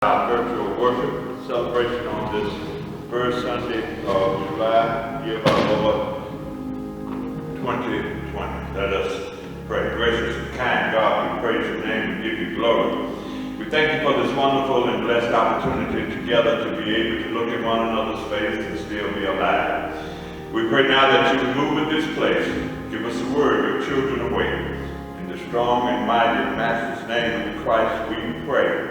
Our virtual worship celebration on this first Sunday of July, year of our Lord 2020. Let us pray. Gracious and kind God, we praise your name and give you glory. We thank you for this wonderful and blessed opportunity together to be able to look in one another's face and still be alive. We pray now that you would move in this place. Give us a word, your children awake. In the strong and mighty Master's name of Christ we pray.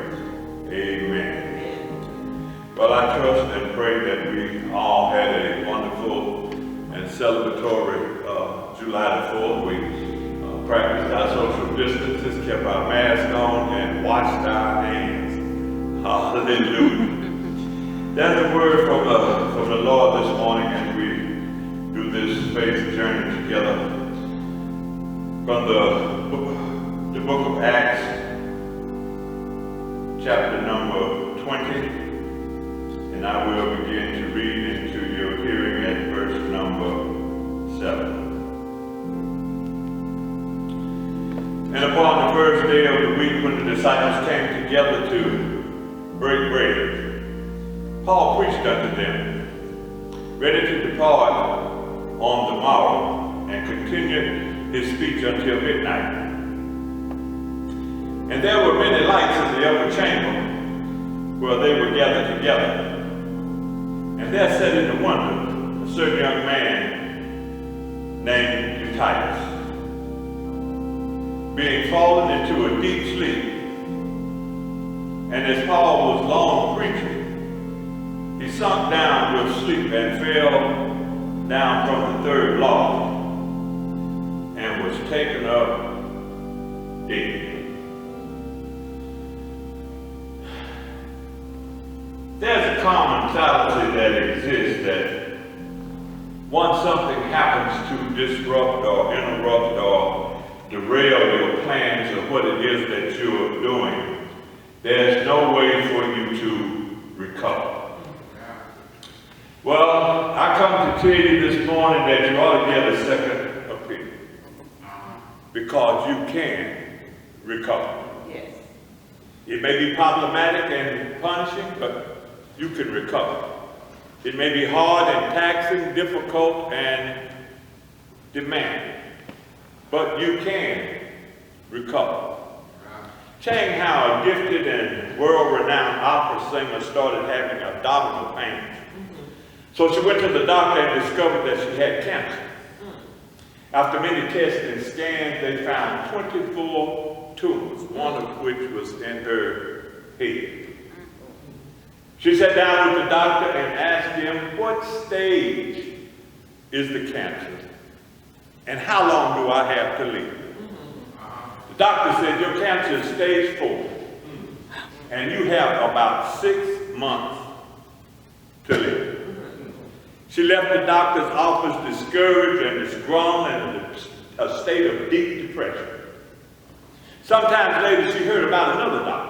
Amen. Well, I trust and pray that we all had a wonderful and celebratory July the 4th. We practiced our social distances, kept our masks on, and washed our hands. Hallelujah. There's a word from the Lord this morning as we do this faith journey together. From the book of Acts, chapter number 20, and I will begin to read into your hearing at verse number 7. And upon the first day of the week, when the disciples came together to break bread, Paul preached unto them, ready to depart on the morrow, and continued his speech until midnight. And there were many lights in the upper chamber where they were gathered together. And there sat in the wonder a certain young man named Eutychus, being fallen into a deep sleep. And as Paul was long preaching, he sunk down with sleep and fell down from the third loft and was taken up dead. There's a common fallacy that exists that once something happens to disrupt or interrupt or derail your plans of what it is that you're doing, there's no way for you to recover. Well, I come to tell you this morning that you ought to get a second opinion, because you can recover. Yes. It may be problematic and punishing, but you can recover. It may be hard and taxing, difficult and demanding, but you can recover. Chang Hao, a gifted and world-renowned opera singer, started having abdominal pain. So she went to the doctor and discovered that she had cancer. After many tests and scans, they found 24 tumors, one of which was in her head. She sat down with the doctor and asked him, what stage is the cancer? And how long do I have to live? The doctor said, your cancer is stage 4. And you have about 6 months to live. She left the doctor's office discouraged and disgruntled and in a state of deep depression. Sometime later, she heard about another doctor.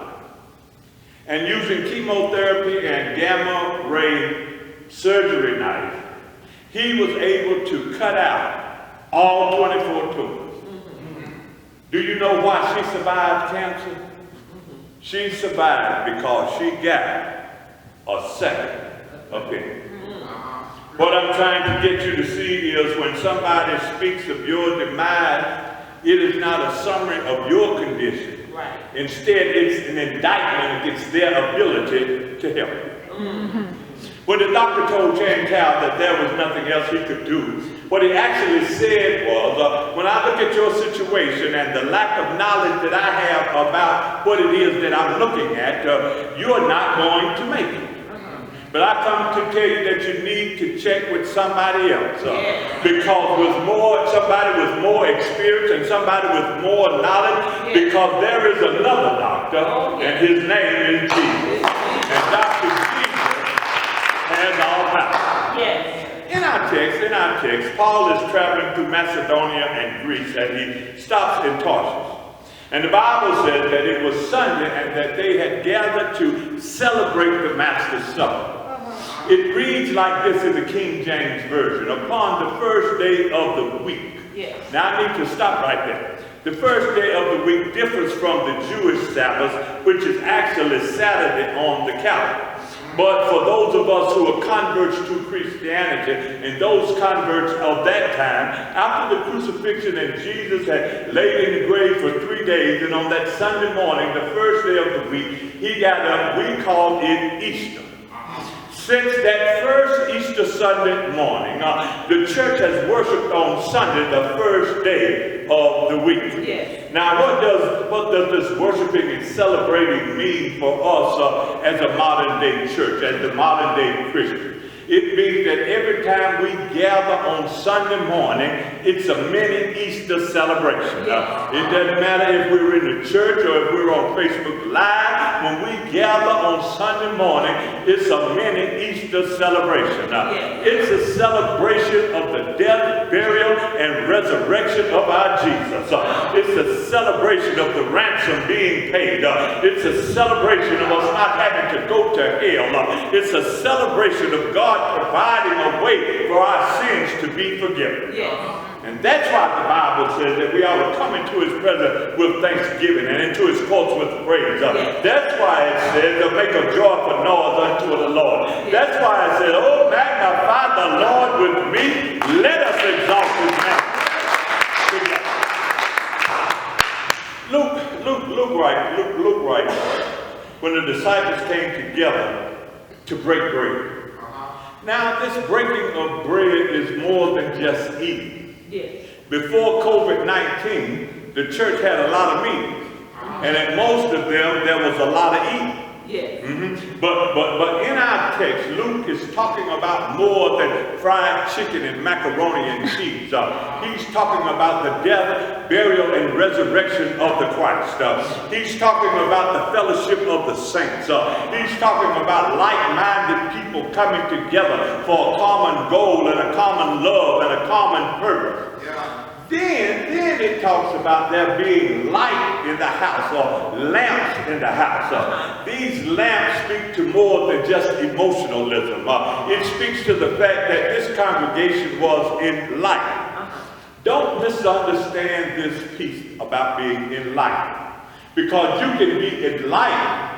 And using chemotherapy and gamma ray surgery knife, he was able to cut out all 24 tumors. Do you know why she survived cancer? She survived because she got a second opinion. What I'm trying to get you to see is when somebody speaks of your demise, it is not a summary of your condition. Right. Instead, it's an indictment against their ability to help you. When the doctor told Chang Hao that there was nothing else he could do, what he actually said was, when I look at your situation and the lack of knowledge that I have about what it is that I'm looking at, you're not going to make it. But I come to tell you that you need to check with somebody else. Because with somebody with more experience and somebody with more knowledge, because there is another doctor, and his name is Jesus. And Dr. Jesus has all power. Yes. In our text, Paul is traveling through Macedonia and Greece, and he stops in Tarsus. And the Bible says that it was Sunday and that they had gathered to celebrate the Master's Supper. It reads like this in the King James Version, upon the first day of the week. Yes. Now I need to stop right there. The first day of the week differs from the Jewish Sabbath, which is actually Saturday on the calendar. But for those of us who are converts to Christianity, and those converts of that time, after the crucifixion and Jesus had laid in the grave for 3 days, and on that Sunday morning, the first day of the week, he got up, we called it Easter. Since that first Easter Sunday morning, the church has worshiped on Sunday, the first day of the week. Yes. Now, what does this worshiping and celebrating mean for us as a modern day church, as the modern day Christian? It means that every time we gather on Sunday morning, it's a mini Easter celebration. It doesn't matter if we're in the church or if we're on Facebook Live. When we gather on Sunday morning, it's a mini Easter celebration. It's a celebration of the death, burial, and resurrection of our Jesus. It's a celebration of the ransom being paid. It's a celebration of us not having to go to hell. It's a celebration of God providing a way for our sins to be forgiven. Yes. And that's why the Bible says that we ought to come into his presence with thanksgiving and into his courts with praise. That's why it says to make a joyful noise unto the Lord. That's why it says, oh, magnify the Lord with me. Let us exalt his name. Luke writes, when the disciples came together to break bread. Now, this breaking of bread is more than just eating. Yes. Before COVID-19, the church had a lot of meetings. And at most of them, there was a lot of eating. Yes. But in our text, Luke is talking about more than fried chicken and macaroni and cheese. He's talking about the death, burial, and resurrection of the Christ. He's talking about the fellowship of the saints. He's talking about like-minded people coming together for a common goal and a common love and a common purpose. Then it talks about there being light in the house, or lamps in the house. These lamps speak to more than just emotionalism. It speaks to the fact that this congregation was enlightened. Don't misunderstand this piece about being enlightened, because you can be enlightened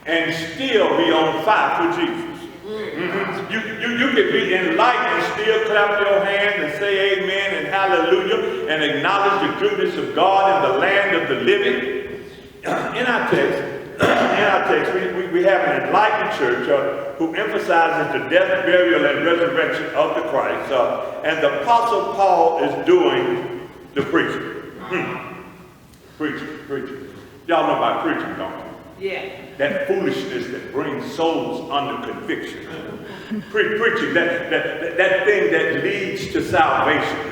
and still be on fire for Jesus. You can be enlightened and still clap your hands and say amen and hallelujah and acknowledge the goodness of God in the land of the living. In our text, we have an enlightened church who emphasizes the death, burial, and resurrection of the Christ. And the Apostle Paul is doing the preaching. Preaching. Y'all know about preaching, don't you? Yeah. That foolishness that brings souls under conviction. Preaching, that thing that leads to salvation.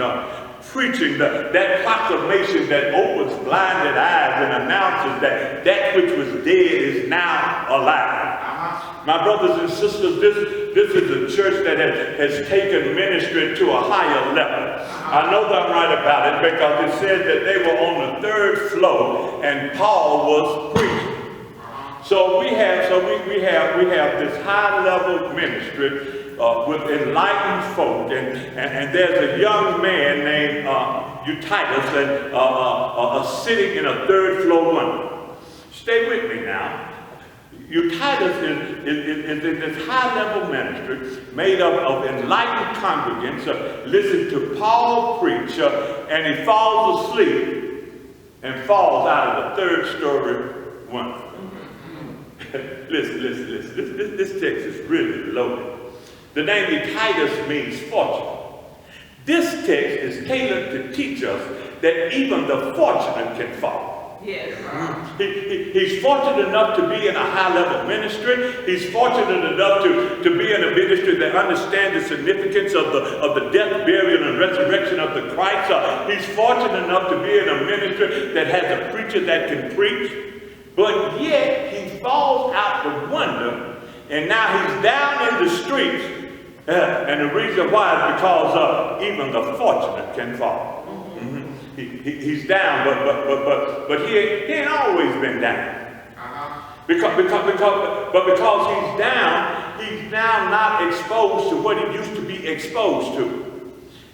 Preaching, that proclamation that opens blinded eyes and announces that which was dead is now alive. My brothers and sisters, this is a church that has taken ministry to a higher level. I know that I'm right about it because it says that they were on the 3rd floor and Paul was preaching. So we have this high level ministry with enlightened folk, and there's a young man named Eutychus and sitting in a 3rd floor window. Stay with me now. Eutychus is in this high level ministry made up of enlightened congregants. Listen to Paul preach, and he falls asleep and falls out of the 3rd story window. Listen. This text is really loaded. The name Eutychus means fortune. This text is tailored to teach us that even the fortunate can fall. Yes. He's fortunate enough to be in a high-level ministry. He's fortunate enough to be in a ministry that understands the significance of the death, burial, and resurrection of the Christ. He's fortunate enough to be in a ministry that has a preacher that can preach. But yet, he falls out the window, and now he's down in the streets. And the reason why is because even the fortunate can fall. He's down, but he ain't always been down. Because he's down, he's now not exposed to what he used to be exposed to.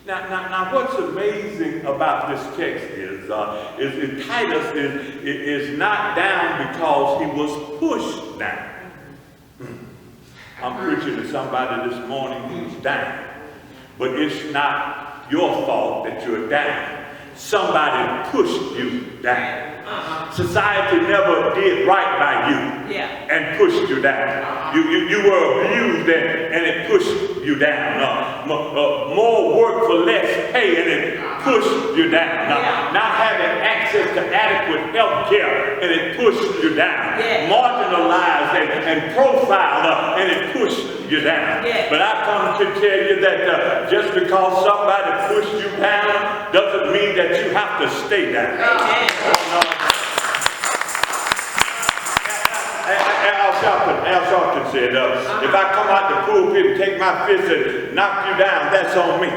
Now, what's amazing about this text is Titus is not down because he was pushed down. I'm preaching to somebody this morning who's down, but it's not your fault that you're down. Somebody pushed you down. Society never did right by you and pushed you down. You were abused and it pushed you down. More work for less pay and it pushed you down. Not having access to adequate health care and it pushed you down. Marginalized and profiled and it pushed you down. But I come to tell you that just because somebody pushed you down doesn't mean that you have to stay down. Al Sharpton said, if I come out the pulpit and take my fist and knock you down, that's on me.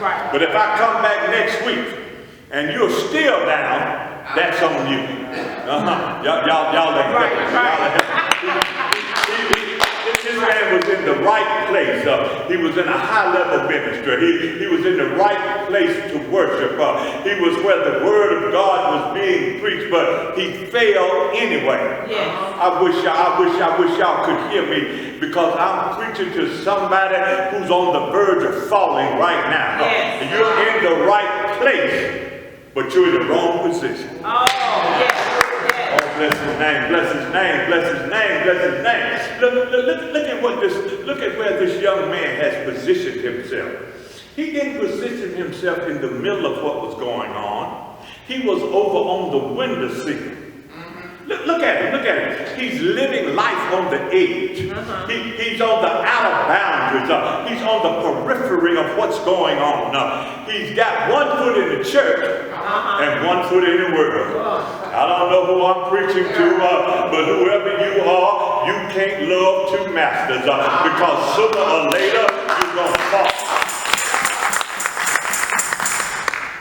Right. But if I come back next week and you're still down, that's on you. Y'all ain't right. This man was in the right place. He was in a high-level ministry. He was in the right place to worship. He was where the word of God was being preached, but he failed anyway. I wish y'all could hear me, because I'm preaching to somebody who's on the verge of falling right now. You're in the right place, but you're in the wrong position. Bless his name, bless his name, bless his name, bless his name. Look at where this young man has positioned himself. He didn't position himself in the middle of what was going on. He was over on the window seat. Look at him. He's living life on the edge. He's on the outer boundaries. He's on the periphery of what's going on. He's got one foot in the church and one foot in the world. I don't know who I'm preaching to, but whoever you are, you can't love two masters, because sooner or later you're going to fall.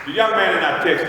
The young man in our text,